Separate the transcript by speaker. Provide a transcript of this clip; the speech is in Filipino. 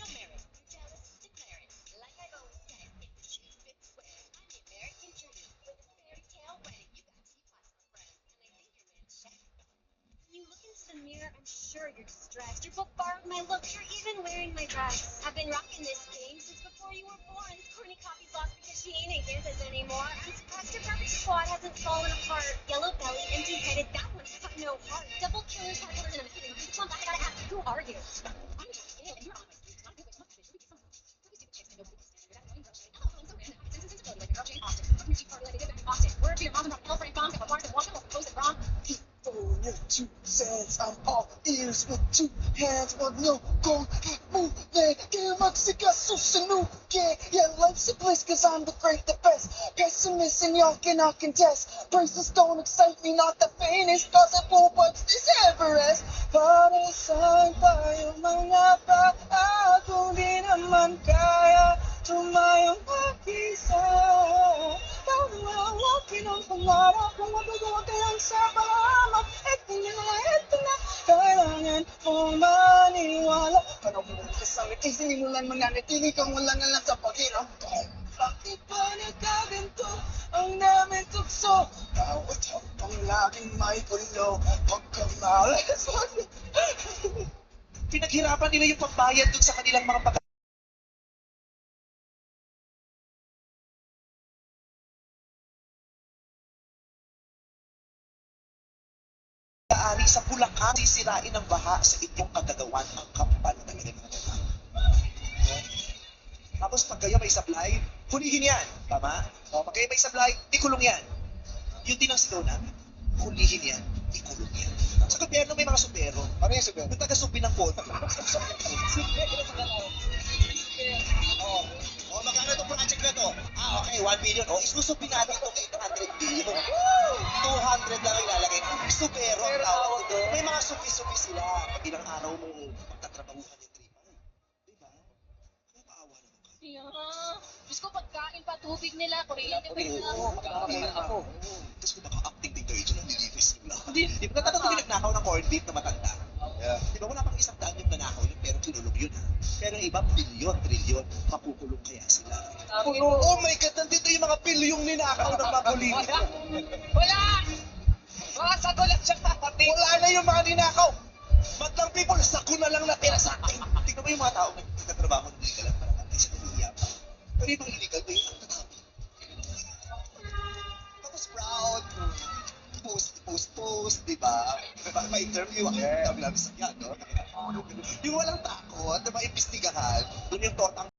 Speaker 1: merit. You're jealous, declare it. Like I've always said, if the shoe fits, wear it. I'm the American dream with a fairy tale wedding. You got teapots for friends, and I think your man's chef. When you look into the mirror, I'm sure you're distressed. Your book borrowed my look. You're even wearing my dress. I've been rocking this game since before you were born. This corny copy's lost because she ain't a Kansas anymore. I'm surprised your perfect squad hasn't fallen apart. Yellow belly, empty-headed, that one's got no heart. Double killers, hard killers, and I'm feeling the chump. I gotta ask, who are you? I'm the scale, and you're on my sleeve. Not a good way to look at this. Really stupid chicks, they know people standing. That annoying girl shit. Hello, I'm so random. I have sense and sensibility like a girl Jane Austen. Fucking your cheap party like they did back in Boston. Word to your mom about L. Frank Baum. Got my bars and walk. I'm close and wrong.
Speaker 2: For your 2 cents, I'm all ears with 2 hands. Wag nyo kong ipunin. Kaya magsikasusunugin. Yeah, life's a bliss cause I'm the great, the best. Pessimist and y'all cannot contest. Praises don't excite me, not the faintest. Cause it won't budge this Everest. Para saan pa yung mga bago di naman kaya tumayong mag-isa. Parang walking on pangarap. Kung magagawa ka lang sa pahamak. Eto na. Kailangan mong maniwala. Parang buong kasangit. Sinimulan mo na natili kang wala na lang sa paghirap. Bakit ba nagkaganto ang namin tukso? Bawat hapang laging may gulo. Pagkamahal.
Speaker 3: Pinaghirapan nila yung pambayad dun sa kanilang mga pag-aari sa Bulacan, sisirain ng baha sa inyong kagagawan ang kapal talaga ng mga tao. Tapos pag kayo may supply, hulihin yan. Tama? O, pag kayo may supply, ikulong yan. Yun din ang sigaw namin. Hulihin yan, ikulong yan. Sa gobyerno may mga supero.
Speaker 2: Ano yung sabihin?
Speaker 3: Yung taga-subi ng konti. O, magkano itong project na to? Okay, 1 million. O, isusubi natin itong 800 billion. 200 lang ang ilalagay. Supero ang tawag doon. May mga subi-subi sila. Pag ilang araw mo magtatrabahuhan yung 3 months. Diba? Nakakaawa naman ka.
Speaker 4: Yeah. Diyos ko, pagkain pa, tubig nila, kuryente pa nila.
Speaker 3: Ako. Tapos kung baka-acting din kayo dyan, ang nilipis nila. Di ba natatong yung nagnakaw ng corned beef na matanda?
Speaker 2: Yeah.
Speaker 3: Di ba wala pang 100 yung nanakaw yun, pero kinulog yun ha. Pero yung iba, bilyon, trilyon, makukulong kaya sila. Oh my God, nandito yung mga bilyong ninakaw ng mga politiko.
Speaker 4: Wala! Mga sago lang siya kapatid.
Speaker 3: Wala na yung mga ninakaw. Madlang people, sako na lang natira sa akin. Tingnan mo yung mga tao nagtatrabaho ng legal at parang kasi nahihiya pa. Pero yung mga illegal, may ang tatapos. Tapos proud. Post, di ba? May interview ako, dami-dami sa yan, no? Yung walang takot, na maimbestigahan, doon yung tortang